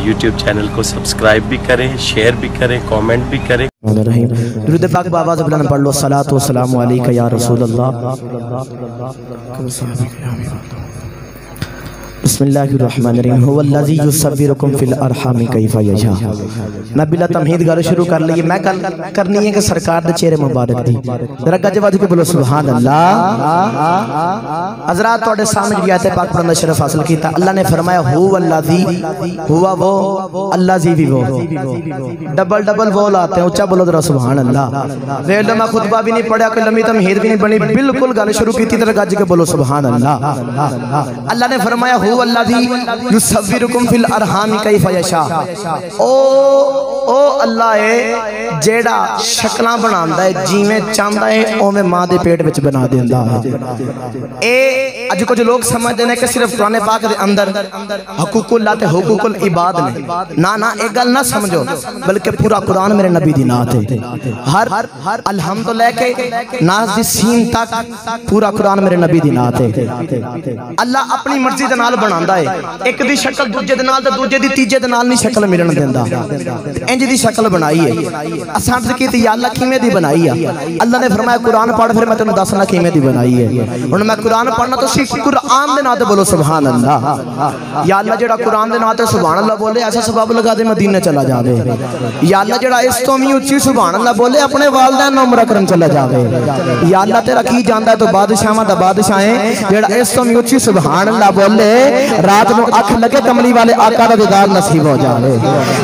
YouTube channel को subscribe भी करें, शेयर भी करें, कमेंट भी करें। दुरूद पाक बाबा ज़बलान पढ़ लो। सलातो सलामु अलैका या रसूल अल्लाह। बिस्मिल्लाहिर्रहमानिर्रहीम। हुवल्लज़ी युसव्विरुकुम फिल अरहामि कैफ़ा यशा। मैं बिला तमहीद गल शुरू कर ली। मैं गल करनी है कि सरकार दे चेहरे मुबारक दी जरा गज वज के बोलो सुभान अल्लाह। हज़रात तुहाडे सामने जी आयत पाक पढ़न दा शरफ हासिल कीता। अल्लाह ने फरमाया हुवल्लज़ी, हुवा वो, अल्लाज़ी भी वो। डबल डबल वो लाते हैं, उच्चा बोलो जरा सुभान अल्लाह। देख लो मैं खुतबा भी नहीं पढ़ा, कोई लंबी तमहीद भी नहीं बनी, बिल्कुल गल शुरू की थी, जरा गज के बोलो सुभान अल्लाह। अल्लाह ने फरमाया हुवल्लज़ी युसव्विरुकुम फिल अरहामि कैफ़ा यशा। ओ अल्लाह है जेड़ा शक्लां बनांदा है, जिवें चाहता है उवें मां दे पेट विच बना देंदा है। ए अज कुछ लोग समझदे ने कि सिर्फ कुरान पाक दे अंदर हुकूकुल्लाह ते हुकूकुल इबाद ने। ना ना, एक गल ना समझो, बल्कि पूरा कुरान मेरे नबी दी नात है। हर अलहम्द लेके नास दी सीन तक पूरा कुरान मेरे नबी दी नात है। अल्लाह अपनी मर्जी दे नाल बनांदा है। एक दी शक्ल दूजे दे नाल ते दूजे दी तीजे दे नाल नहीं शक्ल मिलन देंदा। इंज दी शक्ल बनाई है। असां अर्ज़ कीती या अल्लाह किवें दी बनाई है। अल्लाह ने फरमाया कुरान पढ़, फिर मैं तैनूं दसना किवें दी बनाई है। हुण मैं कुरान पढ़ना, तो सी कुरान दे नाम ते बोलो सुभान अल्लाह। या अल्लाह जेड़ा कुरान दे नाम ते सुभान अल्लाह बोले, ऐसा सबब लगा दे मदीने चला जावे। या अल्लाह जेड़ा इस तो भी उच्ची सुभान अल्लाह बोले, अपने वालिदैन नूं उमरा करन चला जावे। या अल्लाह तेरा की जानदा तो बादशाहां दा बादशाह है, जेड़ा इस तो भी उच्ची सुभान अल्लाह बोले, रात को अख लगे कमली वाले आका दा दीदार नसीब हो जाए।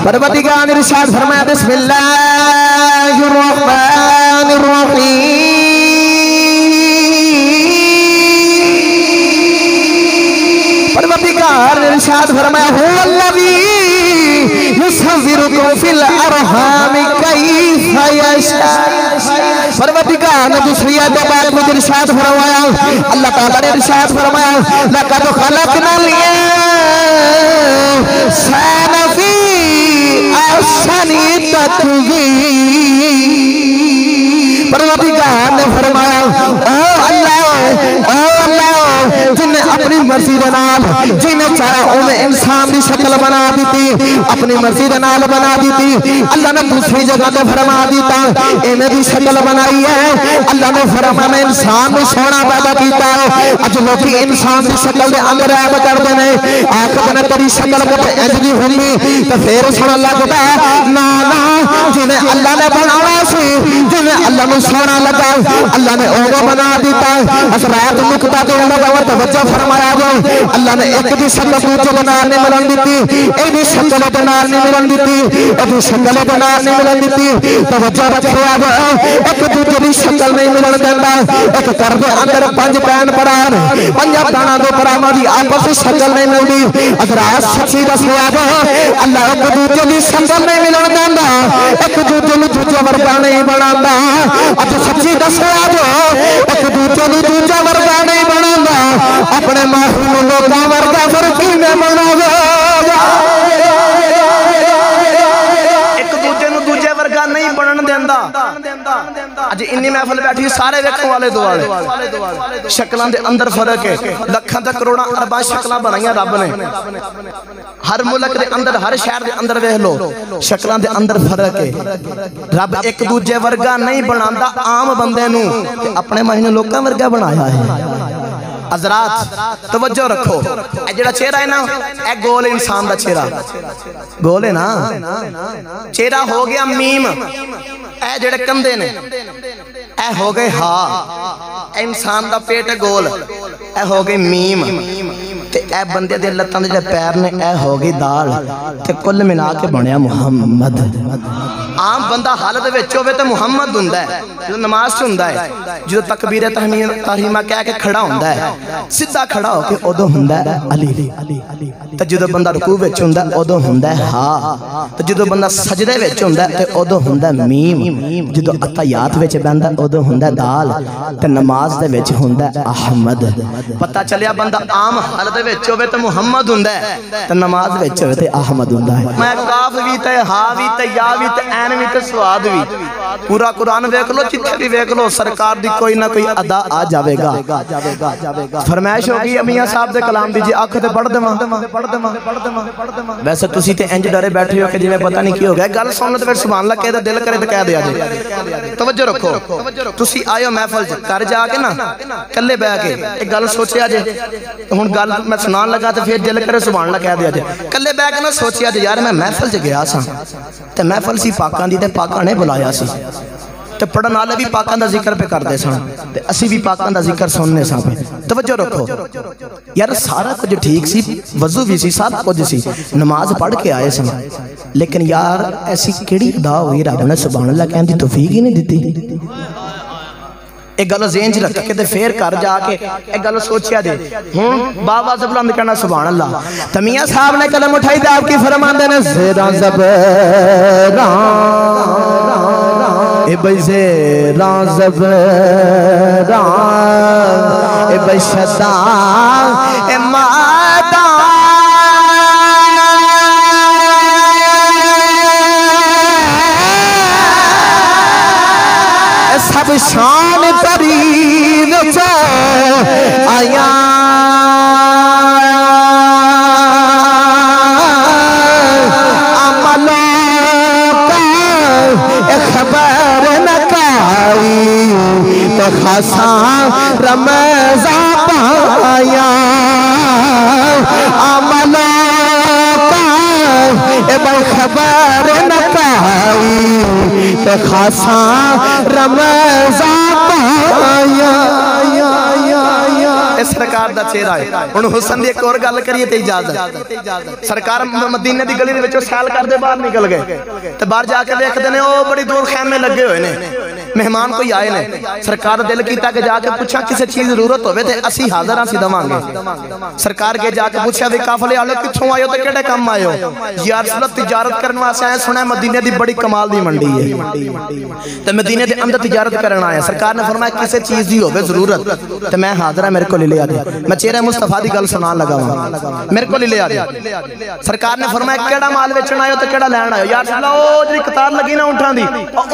परवरदिगार ने इरशाद फरमाया बिस्मिल्लाहिर रहमानिर रहीम। परवरदिगार ने इरशाद फरमाया हुवल्लज़ी युसव्विरुकुम फिल अरहामि कैफ़ा यशा। परवरदिगार ने दूसरी आयत बात में इरशाद फरमाया, अल्लाह ताला ने इरशाद फरमाया लक़द खलक़नल इंसाना फ़ी अहसनि तक़वीम। परवरदिगार ने फरमाया ओ अल्लाह जिन्हें अपनी मर्जी दे नाल जिन्हें चाहा उन्हें इंसान की शक्ल बना दी, अपनी मर्जी दे नाल बना दी। अल्लाह ने दूसरी जगह पे फरमा दिता इन्हें भी शक्ल बनाई है। अल्लाह ने फरमाया मैं इंसान को सोना पैदा किया। अज लोग इंसान की शक्ल के अंदर ऐब करते हैं, आखिर ने तेरी शक्ल कुछ इंज दी होनी तो फिर सोना लगता ना ना। जिन्हें अल्लाह ने बनाया सी, जिन्हें अल्लाह ने सोना लगा, अल्लाह ने ओह बना दिता। असरात मुक्ता तो तवज्जो फरमाया जाए। अल्लाह ने एक दी शक्ल दूजे बना नहीं मिलन दी, एक दी शक्ल बना नहीं मिलन दी, एक दी शक्ल बना नहीं मिलन दी। तवज्जो रखिया जाए, एक दूजे दी शक्ल नहीं मिलन देंदा। एक घर दे अंदर पंज भैन भरा ने, पंजा भैणां दे भरावां दी आपस में शक्ल नहीं मिलदी। असरात सच्ची दसिया जाए, अल्लाह एक दूजे दी शक्ल नहीं मिलन देंदा, एक दूजे नूं दूजा वर्गा नहीं बनांदा। अज सच्ची दसिया जाए, एक दूजे नूं दूजा वर्गा नहीं बनांदा, अपने मासूम लोगों वर्गा फिर किवें बनावे। एक दूजे नूं दूजे वर्गा नहीं बनन देंदा। अज इन्नी महफिल बैठी सारे वेखो वाले दुआले, शक्लां दे अंदर फर्क है। लखां ते करोड़ां अरबां शक्लां बनाईयां रब ने। हर मुल्क दे अंदर, हर शहर दे अंदर वेख लो, शक्लां दे अंदर फर्क है। रब एक दूजे वर्गा नहीं बनांदा, आम बंदे नूं अपने माहिने लोकां वर्गा बनाया है। हज़रात तवज्जो रखो, जेड़ा चेहरा है ना, ए गोल इंसान दा चेहरा गोल है ना। चेहरा हो गया मीम, ए जेड़े कंधे ने ए हो गए हा। इंसान दा पेट गोल, ए हो गई मीम। ते ए बंदे दे लत्तां दे पैर ने, ए हो गई दाल। ते कुल मिला के बनया मुहम्मद। आम बंदा हालत विच होवे ते मुहम्मद हुंदा है, जो नमाज च हुंदा है, जो तकबीर तहरीमा कह के खड़ा हुंदा है, सीधा खड़ा होके उदों हुंदा है अली। ते जो बंदा रुकू विच हुंदा उदों हुंदा है हा। ते जो बंदा सजदे विच हुंदा ते उदों हुंदा मीम। जो अतायात विच बैंदा उदों हुंदा दाल। ते नमाज दे विच हुंदा अहमद। पता चलिया बंदा आम हालत विच होवे ते मुहम्मद हुंदा है, ते नमाज विच होवे ते अहमद हुंदा है। मैं काफ भी ते हा भी ते या भी ते ऐन हैन भी ते स्वाद भी। पूरा कुरान वेख लो, जिथे भी वेख लो, सरकार दी कोई ना कोई अदा आ जाएगा। फरमाइश होगी मियां साहब दे कलाम दी, जी अख ते पढ़ देवां। वैसे तुसी ते इंज डरे बैठे हो कि जिवें पता नहीं की हो गया। गल सुन ते फिर सुभान अल्लाह कहदा दिल करे ते कह दिया जे। तवज्जो रखो, तुसी आयो महफिल च, घर जाके ना कल्ले बैठ के एक गल सोचिया जे। हुण गल मैं सुनान लगा ते फिर दिल करे सुभान अल्लाह कह दिया जे। कल्ले बैठ के ना सोचिया जे, यार मैं महफिल च गया सा ते महफिल सी पाकां दी ते पाकां ने बुलाया सी ते पढ़न वाले भी पाकां दा जिक्र पे करदे सन ते असी भी पाकां दा जिक्र सुनने सा पे। तवज्जो रखो यार, सारा कुछ ठीक सी, वजू भी सी, सब कुछ सी, नमाज पढ़ के आए सन, लेकिन यार ऐसी केड़ी अदा हुई रब ने सुभान अल्लाह कहने दी तौफीक ही नहीं दी। एक गल ज़हन च रख के ते फिर घर जाके एक गल सोचिया जे। हुण बाबा बुलंद कहना सुभान अल्लाह। ते मियां साहब ने कलम उठाई ते आप की फरमांदे ने, ज़ेरा ज़बरा ए भाई, ज़ेरा ज़बरा ए भाई, शदा ए मादा सब शान करीब आया अमलों का खबर न काई तो खासा रमज़ा पाया। अमलों का खबर न पाई तो खासा रमज़ा पाया। सरकार दा चेहरा है। हुण हुसन दी एक और गल करिए ते इजाजत। सरकार मदीने दी गली दे विचों सैल करदे बाहर निकल गए ते बाहर जाके देखदे ने ओ बड़ी दूर खैमे लगे हुए ने, मेहमान कोई आए ने। सरकार दिल कीता कि जाके पूछा किसी चीज जरूरत होवे ते असी हाज़र हां, सी देवांगे। सरकार के जाके पूछा वे काफले वाले कित्थों आए हो ते किहड़े काम आए हो? यार रसूल तिजारत करने वास्ते आए, सुना मदीने दी बड़ी कमाल दी मंडी है ते मदीने दे अंदर तिजारत करन आए। सरकार ने फरमाया किसी चीज दी होवे जरूरत ते मैं हाज़र हां, मेरे को ले आ दे। मैं चेहरे मुस्तफा दी गल सुनान लगा वां, मेरे को ले आ दे। सरकार ने फरमाया केड़ा माल बेचण आए हो ते केड़ा लैण आए हो? यार रसूल ओ जिहड़ी कतार लगी ना ऊंठां दी,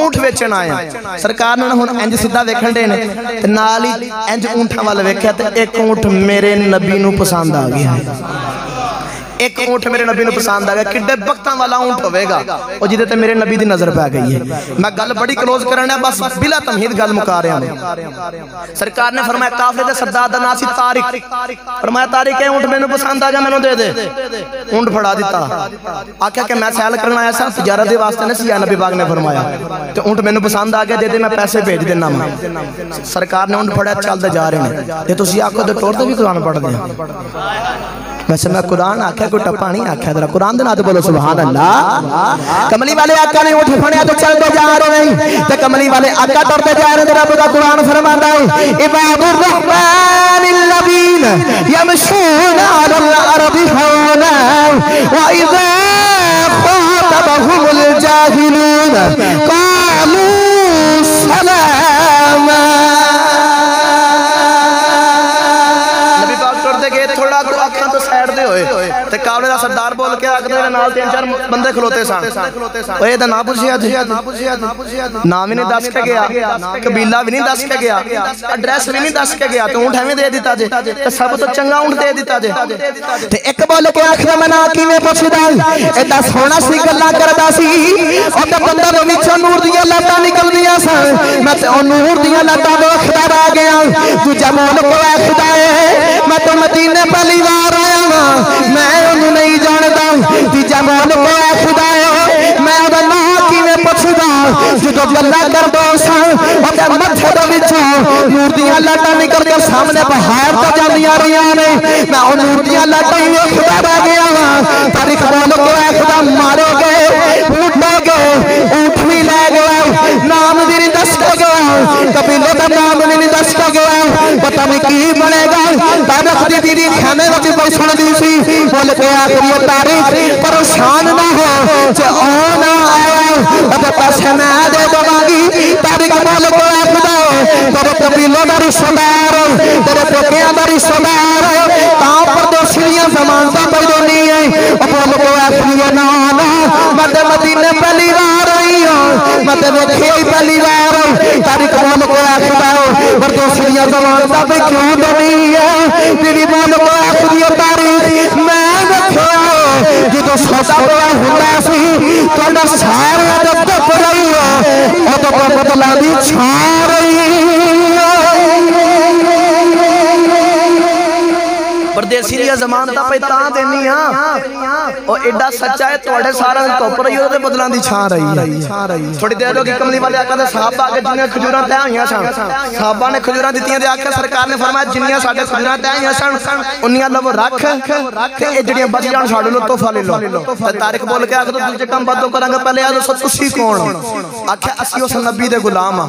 ऊंठ बेचण आए हैं। सरकार ने हुण इंज सीधा वेखण दे ने ते नाल ही इंज ऊंठां वाल वेख्या ते एक ऊंठ मेरे नबी नूं पसंद आ गया। एक ऊंट मेरे नबी नूं पसंद आ गया। किड्डे बख्तां वाला ऊंट होवेगा ओ जिहदे ते मेरे नबी दी नजर पै गई है। मैं गल बड़ी क्लोज करना, बस बिला तमहीद गल मुका रहा हूं। सरकार ने फरमाया काफले दे सरदार दा नाम सी तारिक। फरमाया तारिक ए ऊंट मैनूं पसंद आ गया, मैनूं दे दे। ऊंट फड़ा दिता, आख्या कि मैं सैल करन आया सा, तिजारत दे वास्ते नहीं सी। नबी पाक ने फरमाया ते ऊंट मैनूं पसंद आ गया, दे दे, मैं पैसे भेज देना। सरकार ने ऊंट फड़िया, चलदे जा रहे हैं ते तुसीं आखो ते टोर ते भी कुरान पढ़दे हैं। वैसे मैं कुरान आख्या, कोई टप्पा नहीं आख्या। जरा कुरान दे नाम ते बोलो सुभान अल्लाह। कमली वाले आका ने उठ फड़िया तो चलते जा रहे हैं ते कमली वाले आका टरते जा रहे हैं। रब दा कुरान फरमांदा है इबादुर रहमानिल्लज़ीन यमशूना अलल अर्दि हौना व इज़ा ख़ातबहुमुल जाहिलून क़ालू सलामा। कावले दा सरदार बोल के आखदे नाल तीन चार बंदे खलोते सन। ओए दा ना पुछया, नाम ही नहीं दस के गया, कबीला भी नहीं दस के गया, एड्रेस भी नहीं दस के गया, तो ऊंट एवें दे दिता जे ते सब तो चंगा ऊंट दे दिता जे। ते एक बोल के आखदा मैं ना किवें पुछदा, एदा सोहना सी गल्लां करदा सी। ओ ते बंदा दे विचों नूर दियां लाटां निकलदियां सन। मैं ते ओ नूर दियां लाटां देखदा रह गया। दूजा बोल के आखदा है मैं तो मदीने पहली बार आया हां, मैं ओनू नहीं जानदा। तीजा बोल के आखदा है मैं ओदा नाम किवें पुछदा, जदों गल्लां करदा सा ओदे मत्थे दे विचों नूर दियां लाटां निकल के सामने बहार तो जांदियां रहियां ने। मैं ओ नूर दियां लाटां वेखदा रह गया हां। तारीख बोल के आखदा मारोगे, लूटोगे, ऊंट भी ले गया, नाम भी नहीं दस के गया, कबीले का नाम भी नहीं दस के गया, पता नहीं की बनेगा। तारीख दी दीदी खाने में बैठण दी सी, बोल के आखिरी तारीख परेशान ना हो जे ओ ना आया अब पैसे मैं दे दूंगी। तारीख बोल के आखदा तेरे कबीले दा रिश्तेदार, तेरे पोतियां दा रिश्तेदार तां परदेसियां जमानतां पैदो नहीं है। बोल के आखिरी ना ना मैं मदीने पहली बार आई हूं, जबान दा पे क्यों दनी है तेरी बात को आखिरी तारीख मैं देखो जो सौदा होया हुंदा सी तुहाडा सारे दा धप रही है ओ तो बदला दी छा रही परदेसी दी जमानत पे तां देनी हां ओ एडा सच्चा है तोड़े सारा धुप रही ओदे बदलां दी छां रही है थोड़ी देर होगी कमली वाले आका दे साहबा के जिन्ने खजूरां तय होईयां सन साहबा ने खजूरां दित्तियां ते आखे सरकार ने फरमाया जिन्नियां साडे खजूरां तय होईयां सन उन्नियां लव रख ते ए जड़ियां बच जाण साडे लो तोहफा ले लो ते तारिक बोल के आखे तो दूजे काम बातों करांगे पहले आ दसो तुसी कौन आखे असी उस नबी दे गुलाम आ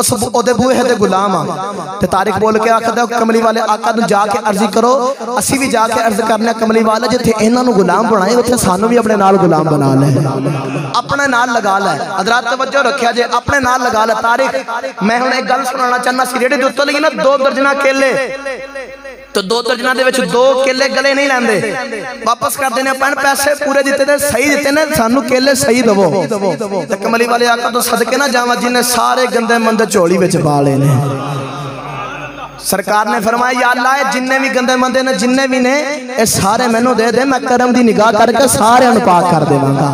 उस ओदे बूहे दे गुलाम आ ते तारिक बोल के आखदा कमली वाले आका नु जाके अर्जी करो असी भी जाके अर्ज करने कमली वाले जिथे इन्हां नु गुलाम बनाए उथे सानू भी अपने नाल गुलाम बना ले अपने नाल लगा ले हजरत तवज्जो रखिया जे अपने नाल लगा ले तारिक मैं हुण एक गल सुनाना चाहना सी रेडे दे उत्ते लगी ना 2 दर्जन केले तो 2 दर्जन दे विच 2 केले गले नहीं लैंदे वापस कर देने अपन पैसे पूरे दिते ते सही दिते ने सानू केले सही दवो ते कमली वाले आका तो सदके ना जावां जिन्ने सारे गंदे मंदे झोली विच पा ले ने सरकार ने फरमाया या अल्लाह जिन्ने भी गंदे मंदे ने जिन्ने भी ने ये सारे मैनू दे दे मैं करम दी निगाह करके सारे नु पाक कर देवांगा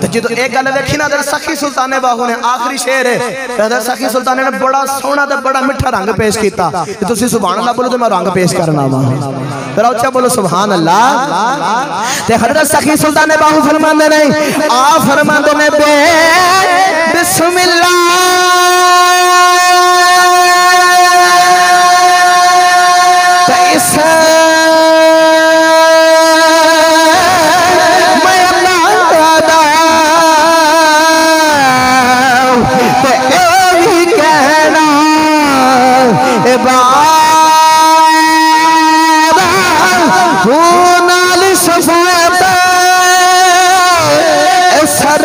ते जदों एक गल वेखी ना ते सखी सुल्तान बाहू ने आखिरी शेर है ते सखी सुल्तान ने बड़ा सोहना ते बड़ा मिठा रंग पेश कीता ते तुसी सुभान अल्लाह बोलो ते मैं रंग पेश करना वा जरा उच्चा बोलो सुभान अल्लाह ते हजरत सखी सुल्तान बाहू फरमांदे ने आ फरमांदे ने बे बिस्मिल्लाह मैं अल्लाह दा ते यही कहना ए बाबा वो नाल सफात सर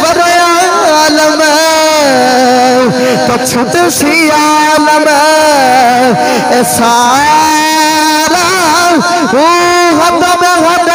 वरे आलम तो छुट सी आलम सारा वो हद में हद